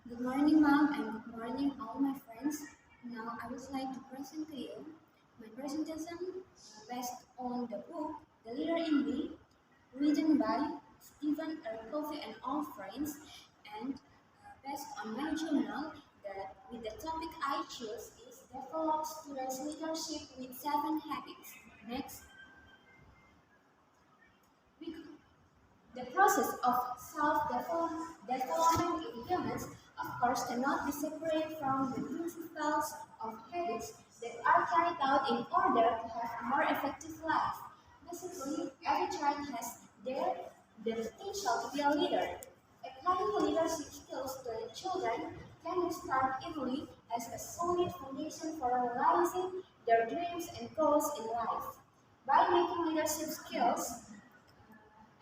Good morning, ma'am, and good morning, all my friends. Now, I would like to present to you my presentation based on the book The Leader in Me, written by Stephen R. Covey and all friends, and based on my journal that with the topic I choose is Develop Students' Leadership with 7 Habits. Next, we the process of self-development in humans, of course, cannot be separate from the principles of habits that are carried out in order to have a more effective life. Basically, every child has the potential to be a leader. Applying leadership skills to children can start early as a solid foundation for realizing their dreams and goals in life. By making leadership skills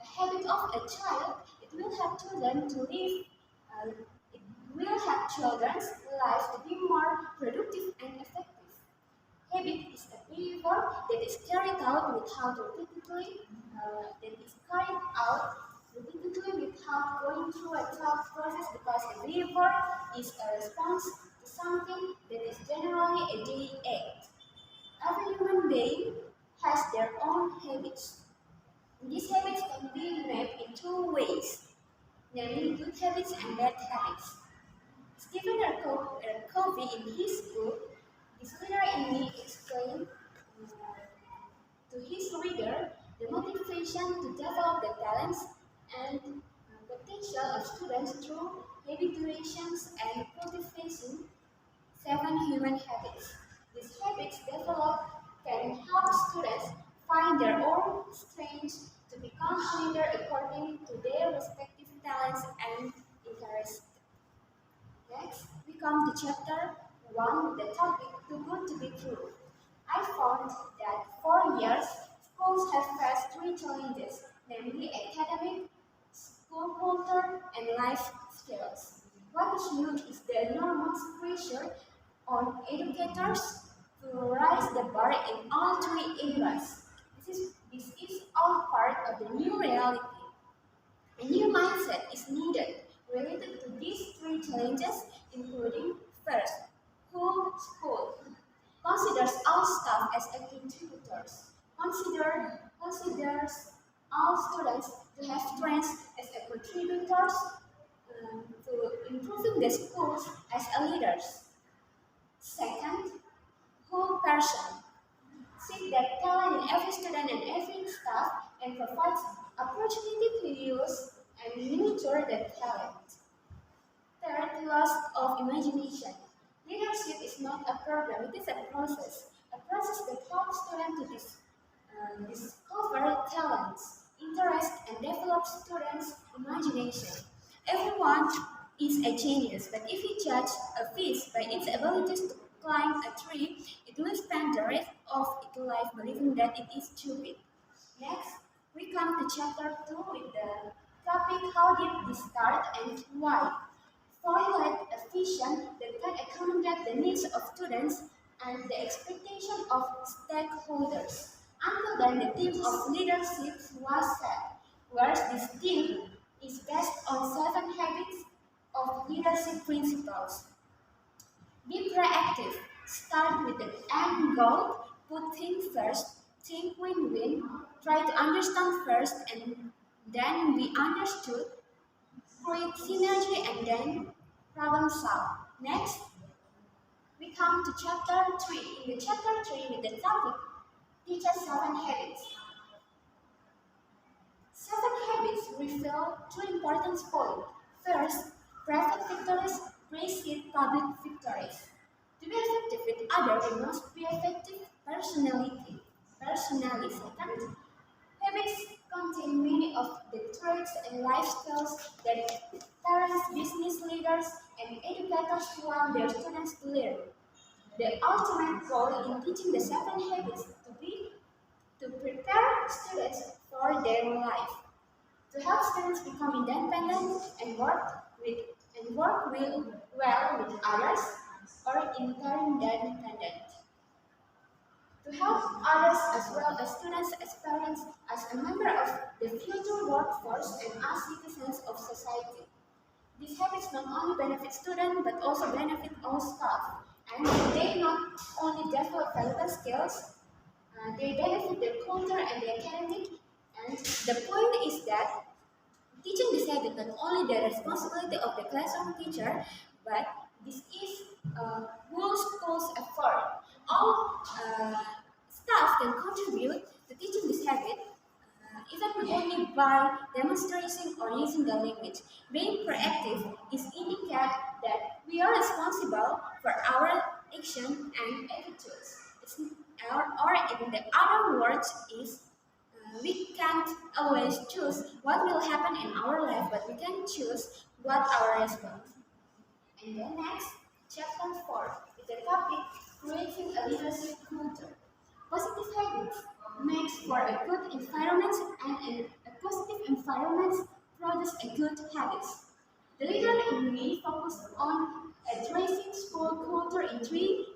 a habit of a child, it will help children to live, uh, it will help children's lives to be more productive and effective. Habit is a behavior that is carried out without repeatedly, without going through a thought process because a behavior is a response to something that is generally a daily act. Every human being has their own habits. These habits can be mapped in two ways, namely good habits and bad habits. Stephen R. Covey, in his book, This Leader in Me, explained to his reader the motivation to develop the talents and potential of students through habituations and cultivating 7 human habits. These habits developed can help students find their own strengths to become a leader according to their respective talents and interests. Next, we come to chapter 1, the topic Too Good to Be True. I found that for years, schools have faced 3 challenges, namely academic, school culture, and life skills. What is new is the enormous pressure on educators to raise the bar in all 3 areas. This is all part of the new reality. A new mindset is needed related to these 3 challenges, including first, whole school considers all staff as a contributors, considers all students to have strengths as a contributors to improving the schools as a leaders. Second, whole person seek that talent in every student and every staff and provides opportunity to use and nurture that talent. Third, loss of imagination. Leadership is not a program, it is a process that helps students to discover talents, interests, and develop students' imagination. Everyone is a genius, but if you judge a fish by its abilities to climb a tree, it will spend the rest of its life believing that it is stupid. Next, we come to chapter 2 with the topic How did this start and why? Formulate a vision that can accommodate the needs of students and the expectation of stakeholders. Until then, the theme of leadership was set, whereas this theme is based on 7 habits of leadership principles. Be proactive. Start with the end goal. Put things first. Think win-win. Try to understand first and then be understood. Create synergy and then problem solve. Next, we come to chapter 3. In the chapter 3 with the topic Teach us 7 habits. 7 habits reveal 2 important points. First, private victories precede public victories. To be effective with others, we must be effective personally. Second, habits contain many of the traits and life skills that parents, business leaders, and educators want their students to learn. The ultimate goal in teaching the 7 habits to be to prepare students for their life, to help students become independent and well with others or interdependent, to help others as well as students as parents as a member of the future workforce and as citizens of society. These habits not only benefit students but also benefit all staff. And they not only develop valuable skills, they benefit their culture and the academic. And the point is that teaching this habit not only the responsibility of the classroom teacher, but this is a whole school's effort. All staff can contribute to teaching this habit, even only by demonstrating or using the language. Being proactive is indicate that we are responsible for our action and attitudes. Or in the other words is we can't always choose what will happen in our life, but we can choose what our response. And then next, chapter 4 is the topic creating a leadership culture. Positive habits makes for a good environment, and a positive environment produces a good habits. The leader in me focused on addressing school culture in three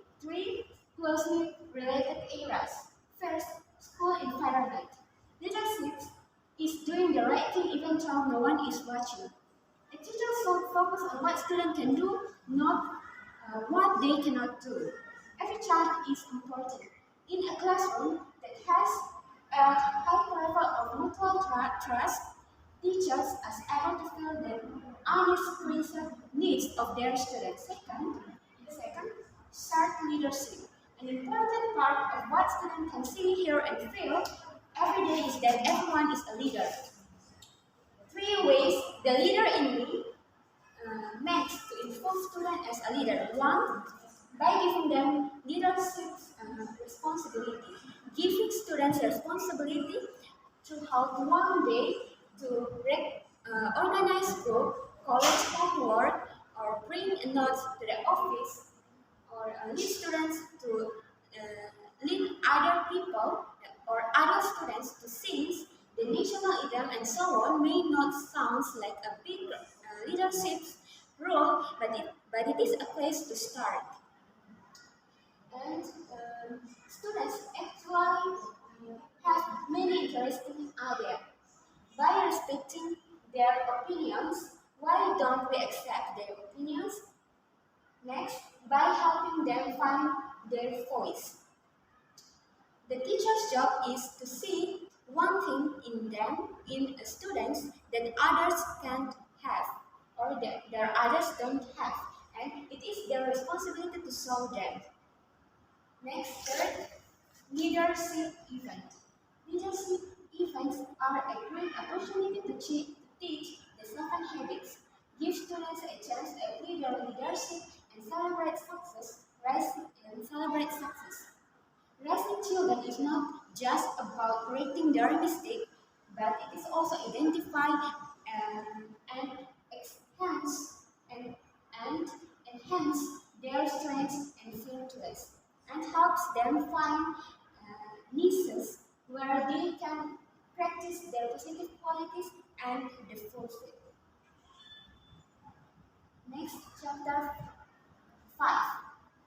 closely related areas. First, school environment. Leadership is doing the right thing even though no one is watching. A teacher should focus on what students can do, not what they cannot do. Every child is important. In a classroom that has a high level of mutual trust, teachers are able to feel the honest needs of their students. Second, shared leadership. An important part of what students can see, hear, and feel every day is that everyone is a leader. Three ways the leader in me makes to inform students as a leader. One, by giving them leadership responsibility. Giving students responsibility to help one day to organize group, college homework, or bring a note to the office, or lead students to lead other people or other students to sing the national anthem and so on may not sound like a big leadership role, but it is a place to start. And students actually have many interesting ideas. By respecting their opinions, why don't we accept their opinions? Next, by helping them find their voice. The teacher's job is to see one thing in them, in students, that others can't have, or that their others don't have, and it is their responsibility to show them. Next, third, leadership event. Leadership events are a great opportunity to teach the seven habits, give students a chance to apply their leadership and celebrate success. Raising children is not just about correcting their mistake, but it is also identify and enhance and, and enhance their strengths and virtues, and helps them find niches where they can practice their positive qualities and the fulfill. Next, chapter 5,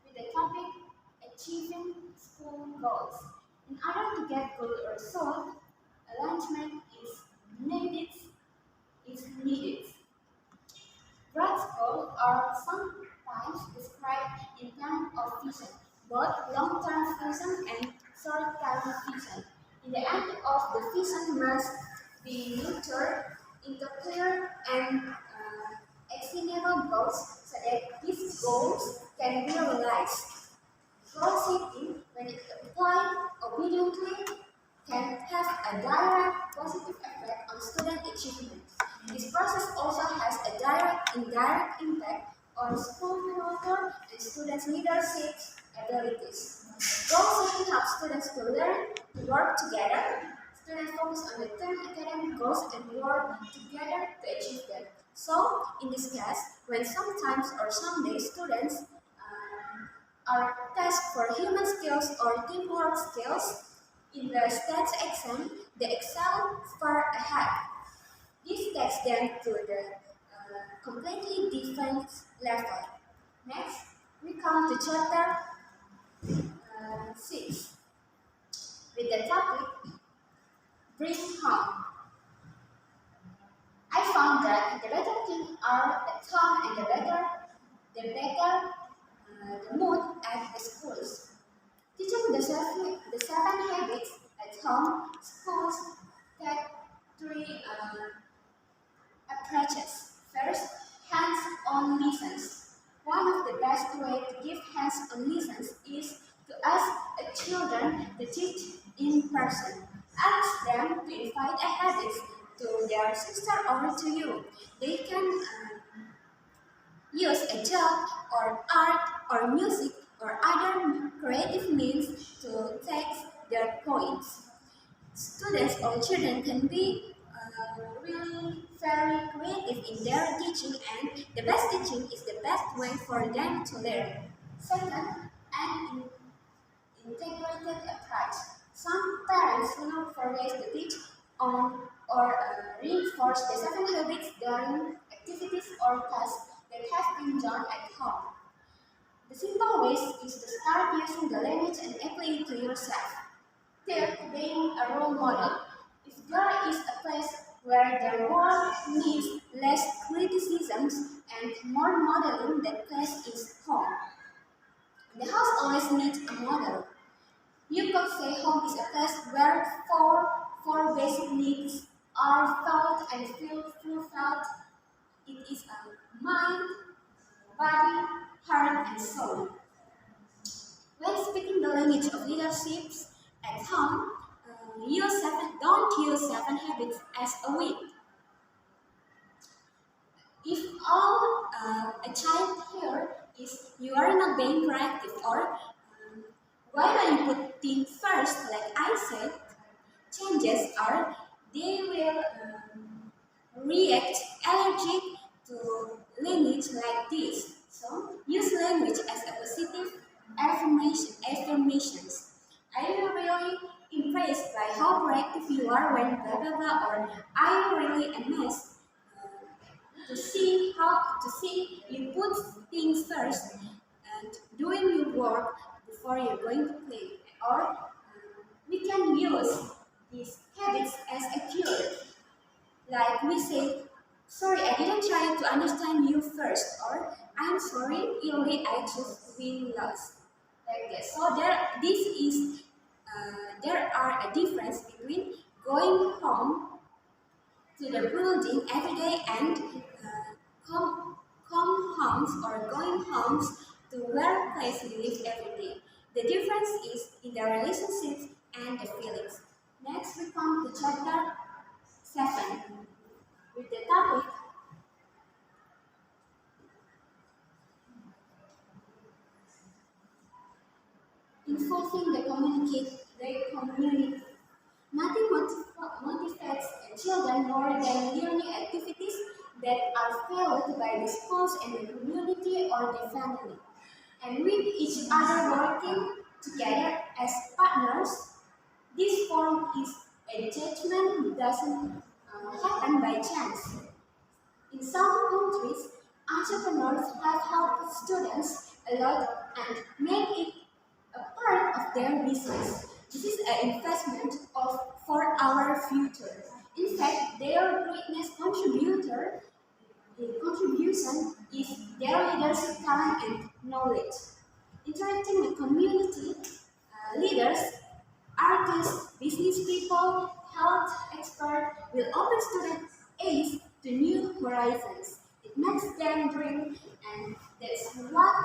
with the topic Achieving School Goals. In order to get good result, alignment is needed. Broad goals are sometimes described in terms of vision, both long-term vision and short-term vision. In the end of the vision must be nurtured into clear and attainable goals so that these goals can be realized. Goal setting, when it applied obediently, can have a direct positive effect on student achievement. This process also has a direct and indirect impact on school culture and students' leadership abilities. Goal setting helps students to learn to work together. Students focus on the term academic goals and work together to achieve them. So, in this case, when sometimes or some days students are tested for human skills or teamwork skills, in the stats exam, they excel far ahead. This takes them to the completely different level. Next, we come to chapter 6 with the topic Bring Home. I found that the better things are at home and the mood at the schools. Teaching the seven habits at home, schools take three approaches. First, hands-on lessons. One of the best ways to give hands-on lessons is to ask children to teach in person. Ask them to invite a habit to their sister or to you. They can use a job or art or music or other creative means to text their points. Students or children can be really very creative in their teaching, and the best teaching is the best way for them to learn. Second, an integrated approach. Some parents look for ways to teach on or reinforce the seven habits during activities or tasks that have been done at home. The simple ways is to start using the language and apply it to yourself. Third, being a role model. If there is a place where the world needs less criticisms and more modeling, that place is home. The house always needs a model. You could say home is a place where four basic needs are felt and feel fulfilled. It is a mind, body, heart, and soul. When speaking the language of leaderships at home, don't use seven habits as a week. If all a child here is you are not being proactive or why don't you put things first, like I said, changes are they will react allergic to language like this. So use language as a positive affirmations. Are you really impressed by how proactive you are when blah blah blah, or are you really amazed to see you put things first and doing your work before you're going to play? Or we can use these habits as a cure. Like we say, sorry, I didn't try to understand you first, or I'm sorry, really, I just win lost. Like this. So there are a difference between going home to the building every day and come, come homes or going homes to workplace we live every day. The difference is in the relationships and the feelings. Next, we come to chapter 7 with the topic Enforcing the community. Nothing motivates children more than learning activities that are followed by the schools and the community or the family. And with each other working together as partners, this form is a judgment doesn't happen by chance. In some countries, entrepreneurs have helped students a lot and made it a part of their business. This is an investment for our future. In fact, their greatest contribution is their leadership talent and knowledge. Interacting with community leaders, artists, business people, health experts will open students' eyes to new horizons. It makes them dream, and that's what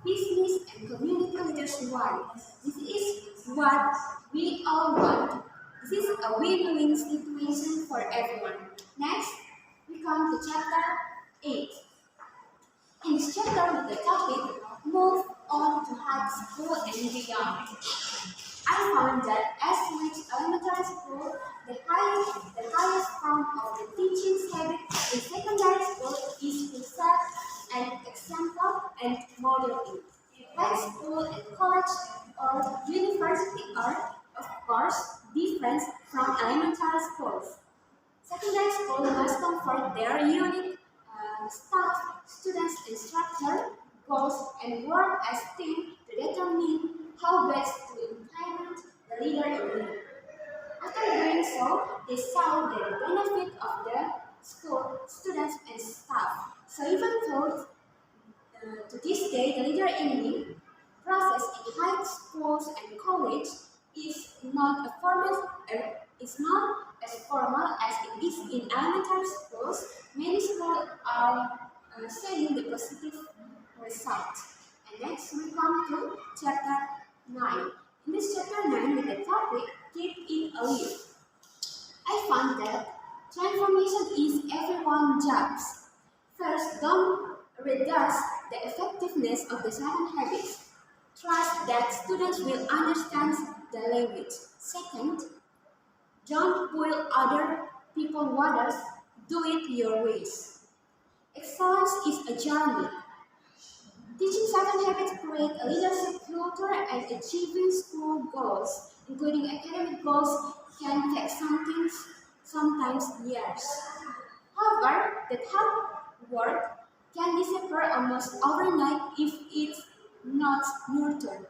business and community leaders want. This is what we all want. This is a win-win situation for everyone. Next, we come to chapter 8. In this chapter, the topic move on to high school and beyond. I found that as with elementary school, the highest form of the teaching habit in secondary school is to set an example and model it. High school and college or university are, of course, different from elementary schools. Secondary school must comfort their unique staff, students, instructor, goals, and work as team to determine how best to implement the leader in lead. After doing so, they saw the benefit of the school So even though to this day the leader in me process in high schools and college is not is not as formal as it is in elementary schools. Many schools are saying the positive result. And next we come to chapter 9. In this chapter 9 with the topic Keep It Alive. I found that transformation is everyone's job. First, don't reduce the effectiveness of the 7 habits. Trust that students will understand the language. Second, don't boil other people's waters, do it your ways. Excellence is a journey. Teaching 7 habits create a leadership culture and achieving school goals, including academic goals, can take sometimes years. However, the hard work can disappear almost overnight if it's not nurtured.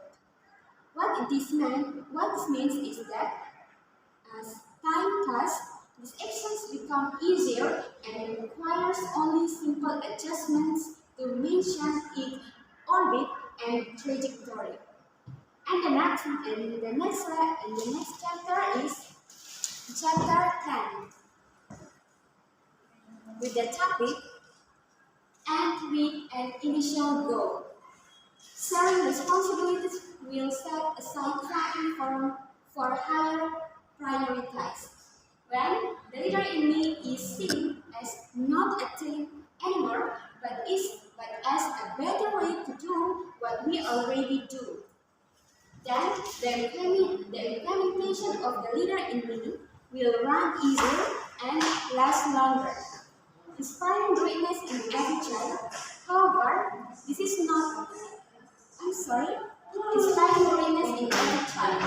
What this means is that as time passes, these actions become easier and requires only simple adjustments to mention its orbit and trajectory. And the next chapter is chapter 10 with the topic and with an initial goal. Sharing responsibilities will set aside time for higher priorities. When the leader in me is seen as not a thing anymore, but as a better way to do what we already do, then the implementation of the leader in me will run easier and last longer. Inspiring greatness in every child. However, this is not, I'm sorry, inspiring greatness in every child.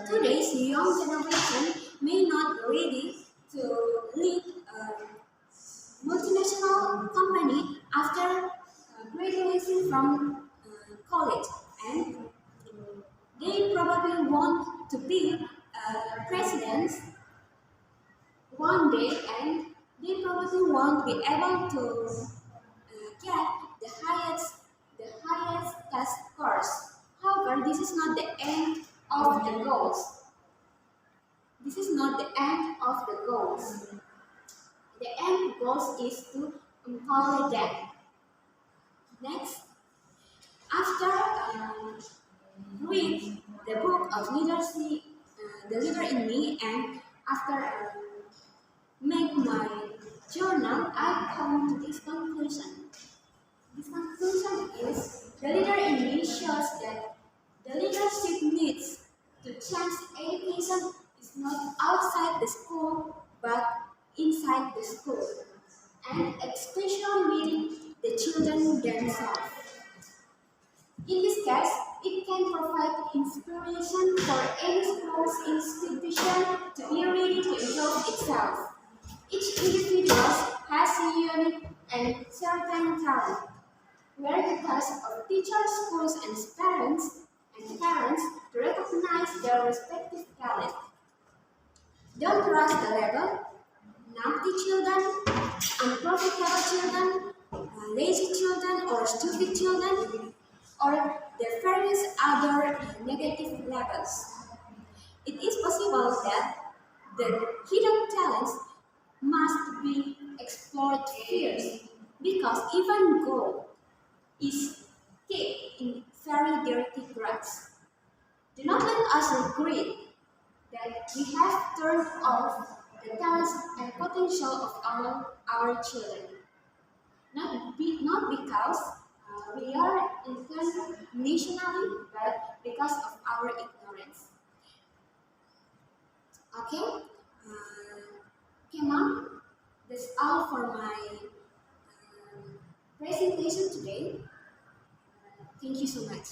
Today's young generation may not be ready to lead a multinational company after graduating from college, and they probably want to be president one day, and they probably won't be able to get the highest test scores. However, this is not the end of the goals. This is not the end of the goals. The end goals is to empower them. Next, after read the book of leadership, the leader in me, and after make my journal, I come to this conclusion. This conclusion is the leader in me shows that the leadership needs to change education is not outside the school but inside the school, and especially meeting the children themselves. In this case, it can provide inspiration for any school's institution to be ready to improve itself. Each individual has a unique and certain talent, where the task of teachers, schools, and parents to recognize their respective talent. Don't rush the level. Naughty children, unprofitable children, lazy children, or stupid children, or the various other negative levels. It is possible that the hidden talents must be explored first, because even gold is kept in very dirty grass. Do not let us regret that we have turned off the talents and potential of our children. Not because we are intentionally, but because of our ignorance. Okay, Mom, that's all for my presentation today. Thank you so much.